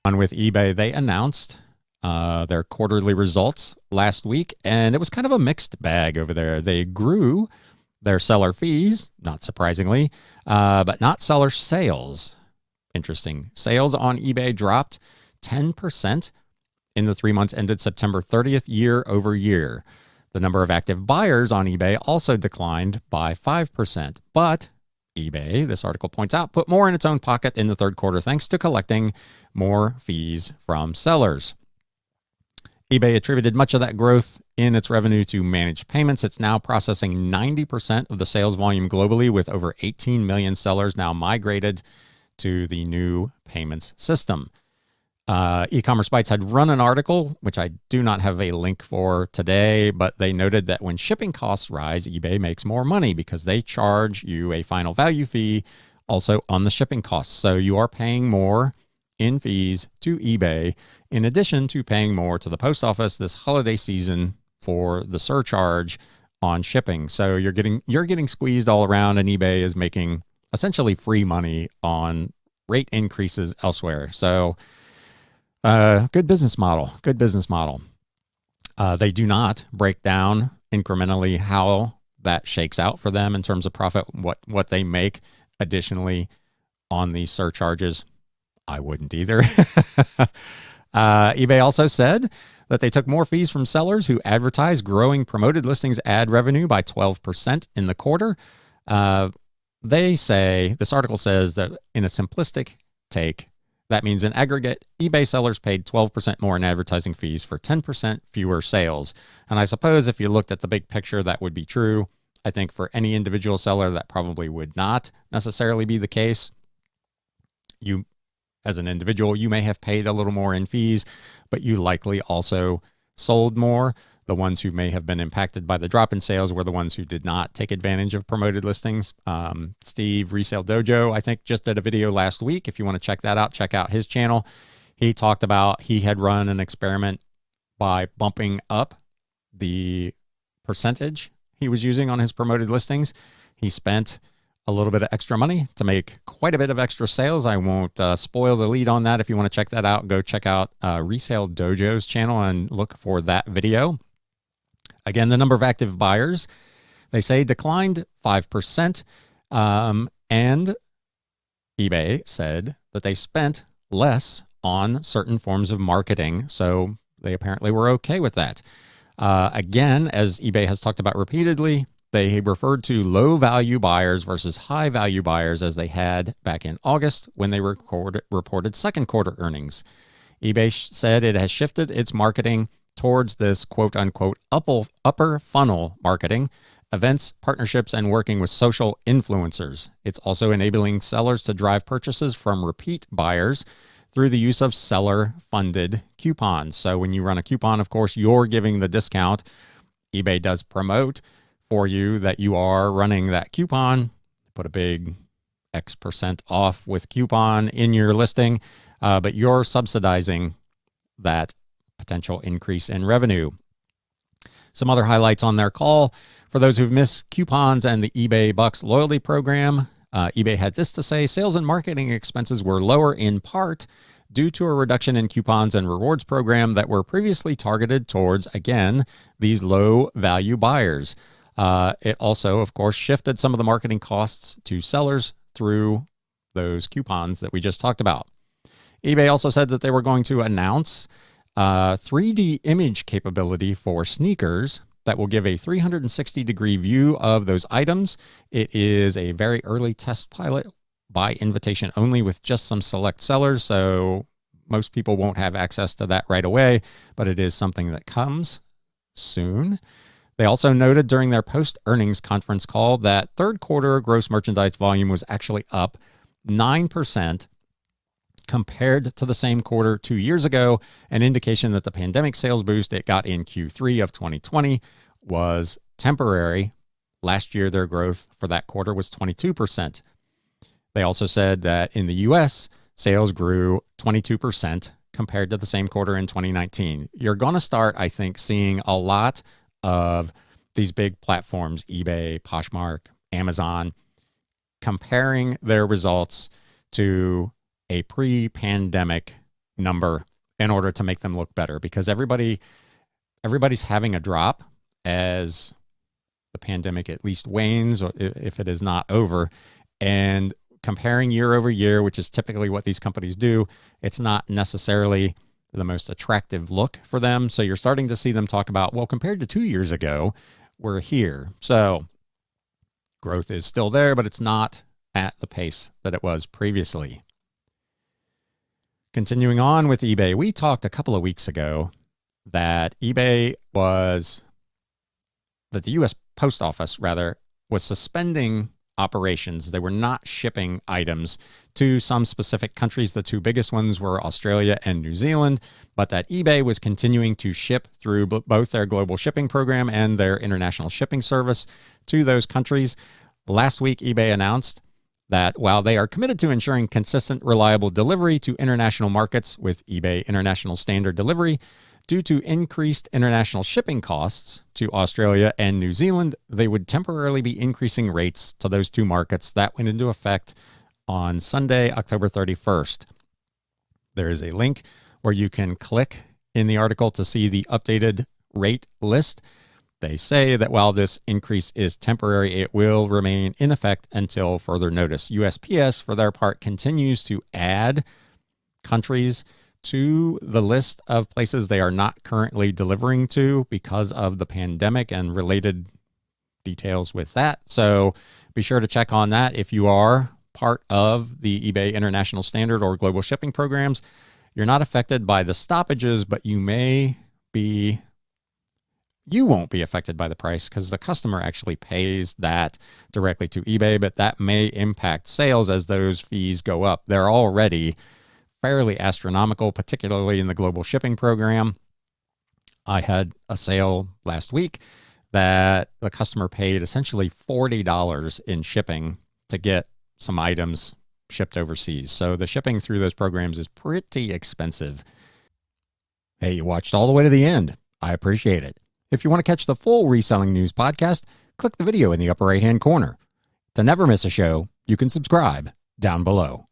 On with eBay, they announced their quarterly results last week, and it was kind of a mixed bag over there. They grew their seller fees, not surprisingly, but not seller sales. Interesting. Sales on eBay dropped 10% in the 3 months ended September 30th, year over year. The number of active buyers on eBay also declined by 5%, but eBay, this article points out, put more in its own pocket in the third quarter thanks to collecting more fees from sellers. eBay attributed much of that growth in its revenue to managed payments. It's now processing 90% of the sales volume globally, with over 18 million sellers now migrated to the new payments system. E-commerce Bytes had run an article, which I do not have a link for today, but they noted that when shipping costs rise, eBay makes more money because they charge you a final value fee also on the shipping costs. So you are paying more in fees to eBay, in addition to paying more to the post office this holiday season for the surcharge on shipping. So you're getting squeezed all around, and eBay is making essentially free money on rate increases elsewhere. So good business model. Good business model. They do not break down incrementally how that shakes out for them in terms of profit, what they make additionally on these surcharges. I wouldn't either. eBay also said that they took more fees from sellers who advertise, growing promoted listings ad revenue by 12% in the quarter. They say, this article says that in a simplistic take, that means in aggregate, eBay sellers paid 12% more in advertising fees for 10% fewer sales. And I suppose if you looked at the big picture, that would be true. I think for any individual seller, that probably would not necessarily be the case. You, as an individual, you may have paid a little more in fees, but you likely also sold more. The ones who may have been impacted by the drop in sales were the ones who did not take advantage of promoted listings. Steve, Resale Dojo, I think just did a video last week. If you want to check that out, check out his channel. He talked about he had run an experiment by bumping up the percentage he was using on his promoted listings. He spent a little bit of extra money to make quite a bit of extra sales. I won't spoil the lead on that. If you want to check that out, go check out Resale Dojo's channel and look for that video. Again, the number of active buyers, they say, declined 5%. And eBay said that they spent less on certain forms of marketing. So they apparently were okay with that. Again, as eBay has talked about repeatedly, they referred to low-value buyers versus high-value buyers as they had back in August when they reported second quarter earnings. eBay said it has shifted its marketing towards this quote-unquote upper funnel marketing, events, partnerships, and working with social influencers. It's also enabling sellers to drive purchases from repeat buyers through the use of seller-funded coupons. So when you run a coupon, of course, you're giving the discount. eBay does promote for you that you are running that coupon. Put a big X% off with coupon in your listing, but you're subsidizing that potential increase in revenue. Some other highlights on their call. For those who've missed coupons and the eBay Bucks loyalty program, eBay had this to say: sales and marketing expenses were lower in part due to a reduction in coupons and rewards program that were previously targeted towards, again, these low value buyers. It also, of course, shifted some of the marketing costs to sellers through those coupons that we just talked about. eBay also said that they were going to announce 3D image capability for sneakers that will give a 360-degree view of those items. It is a very early test pilot by invitation only with just some select sellers, so most people won't have access to that right away, but it is something that comes soon. They also noted during their post-earnings conference call that third quarter gross merchandise volume was actually up 9% compared to the same quarter 2 years ago, an indication that the pandemic sales boost it got in Q3 of 2020 was temporary. Last year, their growth for that quarter was 22%. They also said that in the U.S., sales grew 22% compared to the same quarter in 2019. You're going to start, I think, seeing a lot of these big platforms, eBay, Poshmark, Amazon, comparing their results to a pre-pandemic number in order to make them look better, because everybody's having a drop as the pandemic at least wanes, or if it is not over. And comparing year over year, which is typically what these companies do, it's not necessarily the most attractive look for them. So you're starting to see them talk about, well, compared to 2 years ago, we're here. So growth is still there, but it's not at the pace that it was previously. Continuing on with eBay, we talked a couple of weeks ago that the U.S. Post Office, rather, was suspending operations. They were not shipping items to some specific countries. The two biggest ones were Australia and New Zealand, but that eBay was continuing to ship through both their global shipping program and their international shipping service to those countries. Last week, eBay announced that while they are committed to ensuring consistent, reliable delivery to international markets with eBay International Standard Delivery, due to increased international shipping costs to Australia and New Zealand, they would temporarily be increasing rates to those two markets. That went into effect on Sunday, October 31st. There is a link where you can click in the article to see the updated rate list. They say that while this increase is temporary, it will remain in effect until further notice. USPS, for their part, continues to add countries to the list of places they are not currently delivering to because of the pandemic and related details with that. So be sure to check on that. If you are part of the eBay International Standard or Global Shipping programs, you're not affected by the stoppages, but you won't be affected by the price because the customer actually pays that directly to eBay, but that may impact sales as those fees go up. They're already fairly astronomical, particularly in the global shipping program. I had a sale last week that the customer paid essentially $40 in shipping to get some items shipped overseas. So the shipping through those programs is pretty expensive. Hey, you watched all the way to the end. I appreciate it. If you want to catch the full Reselling News podcast, click the video in the upper right-hand corner. To never miss a show, you can subscribe down below.